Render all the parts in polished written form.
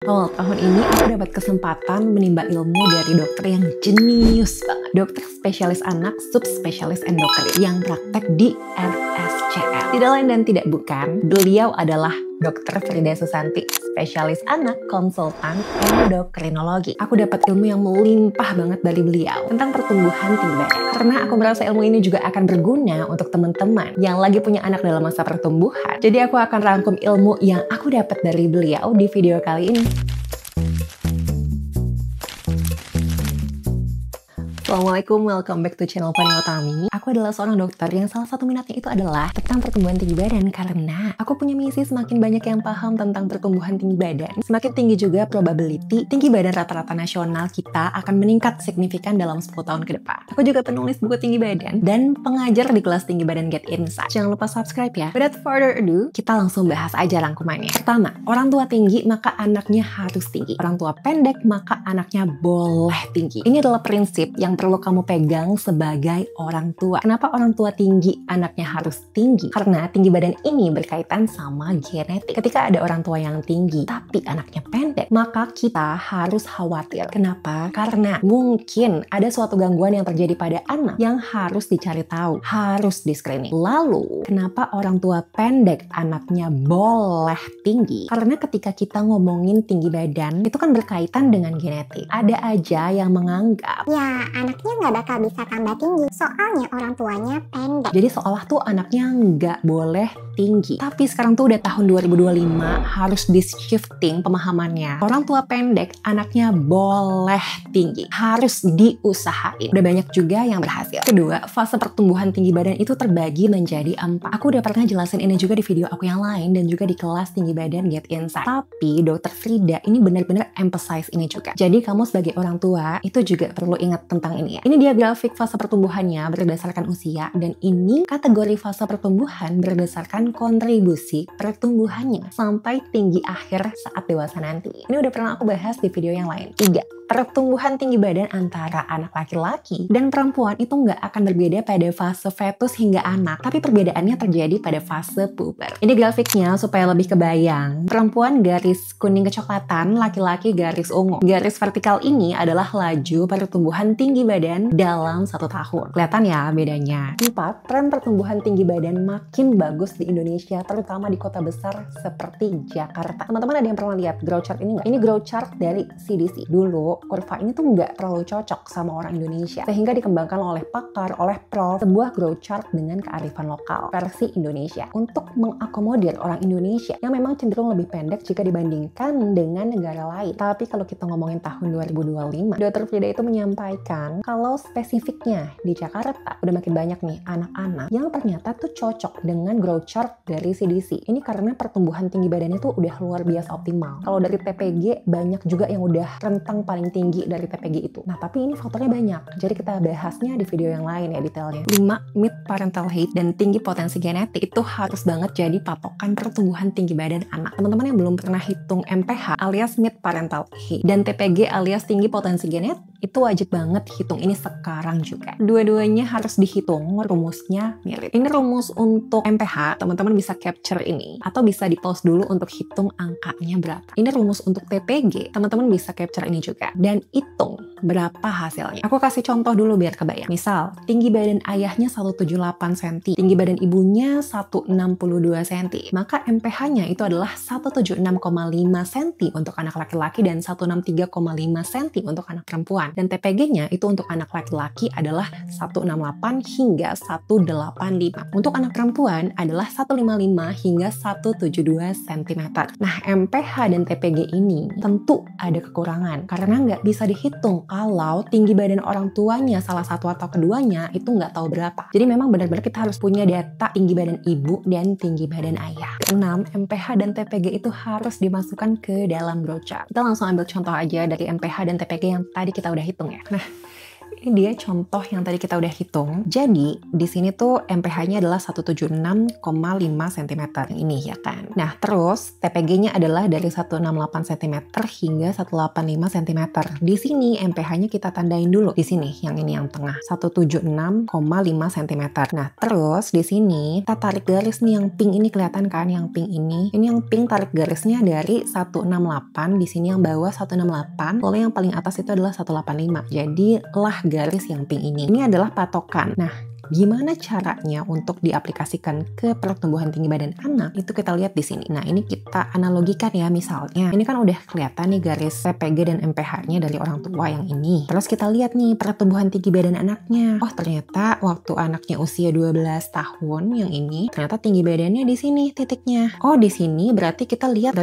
Awal tahun ini aku dapat kesempatan menimba ilmu dari dokter yang jenius banget. Dokter spesialis anak, subspesialis endokrin yang praktek di RSCM. Tidak lain dan tidak bukan, beliau adalah Dr. Frida Susanti, spesialis anak, konsultan endokrinologi. Aku dapat ilmu yang melimpah banget dari beliau tentang pertumbuhan tinggi badan. Karena aku merasa ilmu ini juga akan berguna untuk teman-teman yang lagi punya anak dalam masa pertumbuhan. Jadi aku akan rangkum ilmu yang aku dapat dari beliau di video kali ini. Assalamualaikum, welcome back to channel Fani Utami. Aku adalah seorang dokter yang salah satu minatnya itu adalah tentang pertumbuhan tinggi badan. Karena aku punya misi semakin banyak yang paham tentang pertumbuhan tinggi badan, semakin tinggi juga probability tinggi badan rata-rata nasional kita akan meningkat signifikan dalam 10 tahun ke depan. Aku juga penulis buku tinggi badan dan pengajar di kelas tinggi badan Get Insight. Jangan lupa subscribe ya. Without further ado, kita langsung bahas aja rangkumannya. Pertama, orang tua tinggi maka anaknya harus tinggi. Orang tua pendek maka anaknya boleh tinggi. Ini adalah prinsip yang perlu kamu pegang sebagai orang tua. Kenapa orang tua tinggi anaknya harus tinggi? Karena tinggi badan ini berkaitan sama genetik. Ketika ada orang tua yang tinggi tapi anaknya pendek, maka kita harus khawatir. Kenapa? Karena mungkin ada suatu gangguan yang terjadi pada anak yang harus dicari tahu, harus di screening. Lalu, kenapa orang tua pendek anaknya boleh tinggi? Karena ketika kita ngomongin tinggi badan, itu kan berkaitan dengan genetik. Ada aja yang menganggap, ya anaknya nggak bakal bisa tambah tinggi, soalnya orang tuanya pendek. jadi seolah tuh anaknya nggak boleh tinggi. Tapi sekarang tuh udah tahun 2025, harus di-shifting pemahamannya. Orang tua pendek, anaknya boleh tinggi. Harus diusahain. Udah banyak juga yang berhasil. Kedua, fase pertumbuhan tinggi badan itu terbagi menjadi 4. Aku udah pernah jelasin ini juga di video aku yang lain dan juga di kelas tinggi badan Get Insight. Tapi Dr. Frida ini benar-benar emphasize ini juga. Jadi kamu sebagai orang tua itu juga perlu ingat tentang ini ya. Ini dia grafik fase pertumbuhannya berdasarkan usia, dan ini kategori fase pertumbuhan berdasarkan kontribusi pertumbuhannya sampai tinggi akhir saat dewasa nanti. Ini udah pernah aku bahas di video yang lain. 3. Pertumbuhan tinggi badan antara anak laki-laki dan perempuan itu nggak akan berbeda pada fase fetus hingga anak, tapi perbedaannya terjadi pada fase puber. Ini grafiknya supaya lebih kebayang. Perempuan garis kuning kecoklatan, laki-laki garis ungu. Garis vertikal ini adalah laju pertumbuhan tinggi badan dalam 1 tahun. Kelihatan ya bedanya. 4. Tren pertumbuhan tinggi badan makin bagus di Indonesia, terutama di kota besar seperti Jakarta. Teman-teman ada yang pernah lihat growth chart ini nggak? Ini growth chart dari CDC. Dulu kurva ini tuh nggak terlalu cocok sama orang Indonesia, sehingga dikembangkan oleh pakar, oleh prof, sebuah growth chart dengan kearifan lokal versi Indonesia untuk mengakomodir orang Indonesia yang memang cenderung lebih pendek jika dibandingkan dengan negara lain. Tapi kalau kita ngomongin tahun 2025, Dr. Frida itu menyampaikan kalau spesifiknya di Jakarta udah makin banyak nih anak-anak yang ternyata tuh cocok dengan growth chart dari CDC. Ini karena pertumbuhan tinggi badannya tuh udah luar biasa optimal. Kalau dari TPG banyak juga yang udah rentang paling tinggi dari TPG itu. Nah, tapi ini faktornya banyak. Jadi kita bahasnya di video yang lain ya detailnya. 5. Mid parental height dan tinggi potensi genetik itu harus banget jadi patokan pertumbuhan tinggi badan anak. Teman-teman yang belum pernah hitung MPH alias mid parental height dan TPG alias tinggi potensi genetik, itu wajib banget hitung ini sekarang juga. Dua-duanya harus dihitung, rumusnya mirip. Ini rumus untuk MPH, teman-teman bisa capture ini atau bisa di-pause dulu untuk hitung angkanya berapa. Ini rumus untuk TPG, teman-teman bisa capture ini juga dan hitung berapa hasilnya. Aku kasih contoh dulu biar kebayang. Misal, tinggi badan ayahnya 178 cm, tinggi badan ibunya 162 cm, maka MPH-nya itu adalah 176,5 cm untuk anak laki-laki dan 163,5 cm untuk anak perempuan. Dan TPG-nya itu untuk anak laki-laki adalah 168 hingga 185. Untuk anak perempuan adalah 155 hingga 172 cm. Nah, MPH dan TPG ini tentu ada kekurangan karena nggak bisa dihitung kalau tinggi badan orang tuanya salah satu atau keduanya itu nggak tahu berapa. Jadi memang benar-benar kita harus punya data tinggi badan ibu dan tinggi badan ayah. 6. MPH dan TPG itu harus dimasukkan ke dalam growth chart. Kita langsung ambil contoh aja dari MPH dan TPG yang tadi kita udah hitung ya. Nah, Ini dia contoh yang tadi kita udah hitung. Jadi di sini tuh MPH-nya adalah 176,5 cm ini ya kan. Nah terus TPG-nya adalah dari 168 cm hingga 185 cm. Di sini MPH-nya kita tandain dulu. Di sini yang ini yang tengah 176,5 cm. Nah terus di sini kita tarik garis nih yang pink ini, kelihatan kan yang pink ini. Ini yang pink tarik garisnya dari 168. Di sini yang bawah 168. Lalu yang paling atas itu adalah 185. Jadi lah garis yang pink ini. Ini adalah patokan. Nah, gimana caranya untuk diaplikasikan ke pertumbuhan tinggi badan anak? Itu kita lihat di sini. Nah, ini kita analogikan ya, misalnya. Ini kan udah kelihatan nih garis TPG dan MPH-nya dari orang tua yang ini. Terus kita lihat nih pertumbuhan tinggi badan anaknya. Oh, ternyata waktu anaknya usia 12 tahun yang ini, ternyata tinggi badannya di sini titiknya. Oh, di sini berarti kita lihat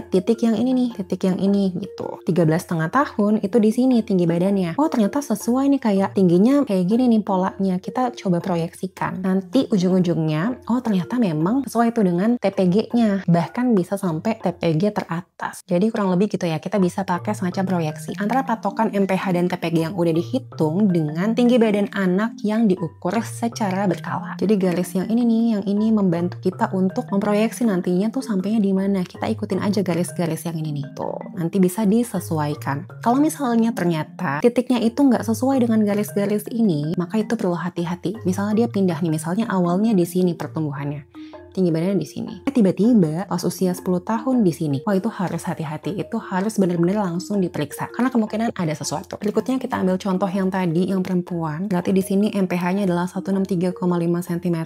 titik yang ini nih, titik yang ini gitu. 13,5 tahun itu di sini tinggi badannya. Oh, ternyata sesuai nih, kayak tingginya kayak gini nih polanya. Kita coba proyeksikan. Nanti ujung-ujungnya, oh ternyata memang sesuai itu dengan TPG-nya. Bahkan bisa sampai TPG teratas. Jadi kurang lebih gitu ya, kita bisa pakai semacam proyeksi antara patokan MPH dan TPG yang udah dihitung dengan tinggi badan anak yang diukur secara berkala. Jadi garis yang ini nih, yang ini membantu kita untuk memproyeksi nantinya tuh sampainya di mana. Kita ikutin aja garis-garis yang ini nih. Tuh, nanti bisa disesuaikan. Kalau misalnya ternyata titiknya itu nggak sesuai dengan garis-garis ini, maka itu perlu hati-hati. Misalnya dia pindah nih, misalnya awalnya di sini pertumbuhannya, tinggi badannya di sini. Tiba-tiba pas usia 10 tahun di sini. Wah, itu harus hati-hati. Itu harus benar-benar langsung diperiksa. Karena kemungkinan ada sesuatu. Berikutnya kita ambil contoh yang tadi, yang perempuan. Berarti di sini MPH-nya adalah 163,5 cm.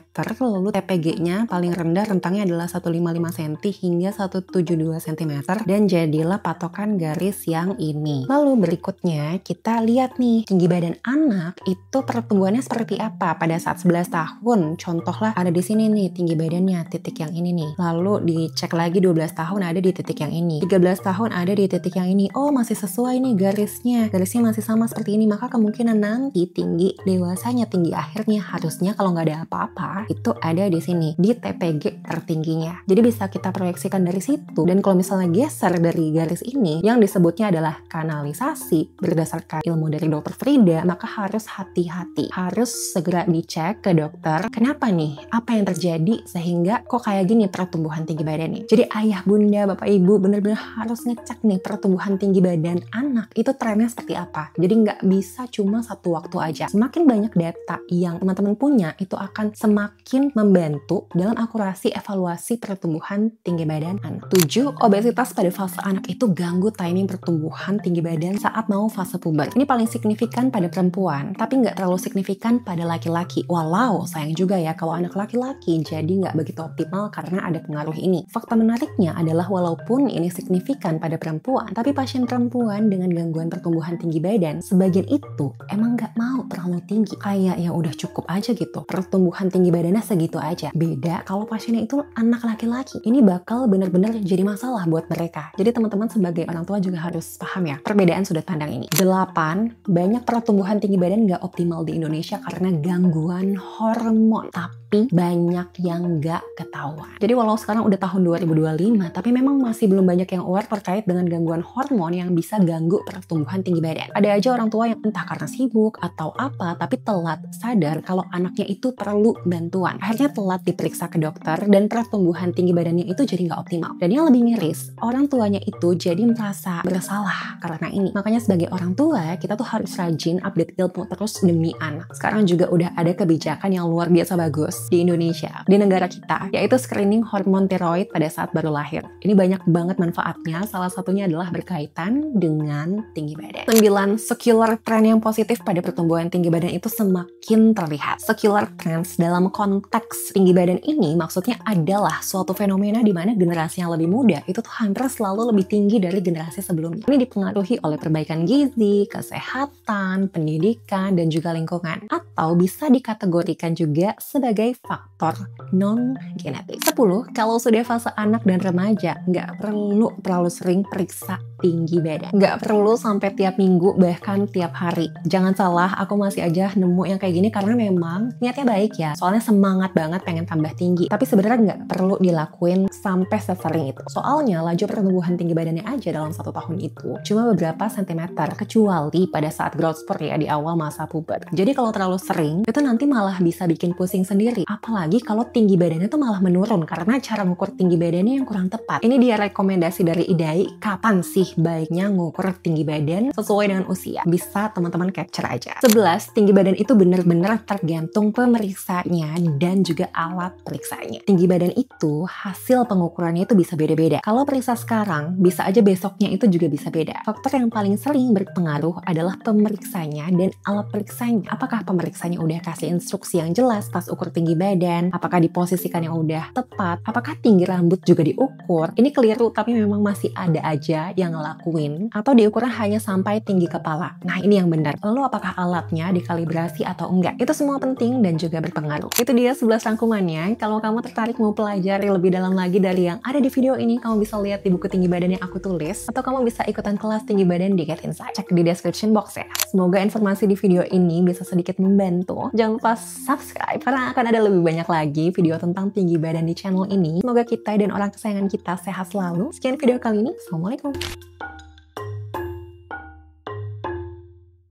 Lalu TPG-nya paling rendah rentangnya adalah 155 cm hingga 172 cm. Dan jadilah patokan garis yang ini. Lalu berikutnya kita lihat nih, tinggi badan anak itu pertumbuhannya seperti apa pada saat 11 tahun. Contohlah ada di sini nih tinggi badannya, titik yang ini nih. Lalu dicek lagi 12 tahun ada di titik yang ini. 13 tahun ada di titik yang ini. Oh, masih sesuai nih garisnya. Garisnya masih sama seperti ini. Maka kemungkinan nanti tinggi dewasanya, tinggi akhirnya harusnya kalau nggak ada apa-apa, itu ada di sini. Di TPG tertingginya. Jadi bisa kita proyeksikan dari situ. Dan kalau misalnya geser dari garis ini, yang disebutnya adalah kanalisasi berdasarkan ilmu dari Dr. Frida, maka harus hati-hati. Harus segera dicek ke dokter. Kenapa nih? Apa yang terjadi sehingga kok kayak gini pertumbuhan tinggi badannya. Jadi ayah, bunda, bapak, ibu benar-benar harus ngecek nih pertumbuhan tinggi badan anak itu trennya seperti apa. Jadi nggak bisa cuma satu waktu aja. Semakin banyak data yang teman-teman punya, itu akan semakin membantu dalam akurasi evaluasi pertumbuhan tinggi badan anak. 7. Obesitas pada fase anak itu ganggu timing pertumbuhan tinggi badan saat mau fase puber. Ini paling signifikan pada perempuan, tapi nggak terlalu signifikan pada laki-laki. Walau sayang juga ya kalau anak laki-laki jadi nggak begitu optimal karena ada pengaruh ini. Fakta menariknya adalah walaupun ini signifikan pada perempuan, tapi pasien perempuan dengan gangguan pertumbuhan tinggi badan, sebagian itu emang nggak mau terlalu tinggi. Kayak ya udah cukup aja gitu. Pertumbuhan tinggi badannya segitu aja. Beda kalau pasiennya itu anak laki-laki. Ini bakal benar-benar jadi masalah buat mereka. Jadi teman-teman sebagai orang tua juga harus paham ya. Perbedaan sudut pandang ini. 8. Banyak pertumbuhan tinggi badan nggak optimal di Indonesia karena gangguan hormon. Tapi banyak yang nggak ketahuan. Jadi walau sekarang udah tahun 2025, tapi memang masih belum banyak yang aware terkait dengan gangguan hormon yang bisa ganggu pertumbuhan tinggi badan. Ada aja orang tua yang entah karena sibuk atau apa, tapi telat sadar kalau anaknya itu perlu bantuan. Akhirnya telat diperiksa ke dokter dan pertumbuhan tinggi badannya itu jadi nggak optimal. Dan yang lebih miris, orang tuanya itu jadi merasa bersalah karena ini. Makanya sebagai orang tua, kita tuh harus rajin update ilmu terus demi anak. Sekarang juga udah ada kebijakan yang luar biasa bagus di Indonesia, di negara kita, yaitu screening hormon tiroid pada saat baru lahir. Ini banyak banget manfaatnya, salah satunya adalah berkaitan dengan tinggi badan. 9. Secular trend yang positif pada pertumbuhan tinggi badan itu semakin terlihat. Secular trends dalam konteks tinggi badan ini maksudnya adalah suatu fenomena di mana generasi yang lebih muda itu tuh hampir selalu lebih tinggi dari generasi sebelumnya. Ini dipengaruhi oleh perbaikan gizi, kesehatan, pendidikan, dan juga lingkungan. Atau bisa dikategorikan juga sebagai faktor non-genetik. 10. Kalau sudah fase anak dan remaja, nggak perlu terlalu sering periksa tinggi badan. Nggak perlu sampai tiap minggu, bahkan tiap hari. Jangan salah, aku masih aja nemu yang kayak gini karena memang niatnya baik ya. Soalnya semangat banget pengen tambah tinggi. Tapi sebenarnya nggak perlu dilakuin sampai sesering itu. Soalnya laju pertumbuhan tinggi badannya aja dalam 1 tahun itu cuma beberapa sentimeter, kecuali pada saat growth spurt ya, di awal masa puber. Jadi kalau terlalu sering, itu nanti malah bisa bikin pusing sendiri. Apalagi kalau tinggi badannya tuh malah menurun karena cara ngukur tinggi badannya yang kurang tepat. Ini dia rekomendasi dari IDAI, kapan sih baiknya ngukur tinggi badan sesuai dengan usia. Bisa teman-teman capture aja. 11, tinggi badan itu benar-benar tergantung pemeriksanya dan juga alat periksanya. Tinggi badan itu hasil pengukurannya itu bisa beda-beda. Kalau periksa sekarang, bisa aja besoknya itu juga bisa beda. Faktor yang paling sering berpengaruh adalah pemeriksanya dan alat periksanya. Apakah pemeriksanya udah kasih instruksi yang jelas pas ukur tinggi badan? Apakah diposisikan yang udah tepat? Apakah tinggi rambut juga diukur? Ini keliru, tapi memang masih ada aja yang ngelakuin. Atau diukurnya hanya sampai tinggi kepala. Nah, ini yang benar. Lalu apakah alatnya dikalibrasi atau enggak? Itu semua penting dan juga berpengaruh. Itu dia 11 rangkumannya. Kalau kamu tertarik mau pelajari lebih dalam lagi dari yang ada di video ini, kamu bisa lihat di buku tinggi badan yang aku tulis, atau kamu bisa ikutan kelas tinggi badan di Get Inside. Cek di description box ya. Semoga informasi di video ini bisa sedikit membantu. Jangan lupa subscribe karena akan ada lebih banyak lagi video tentang tinggi badan di channel ini. Semoga kita dan orang kesayangan kita sehat selalu. Sekian video kali ini. Assalamualaikum.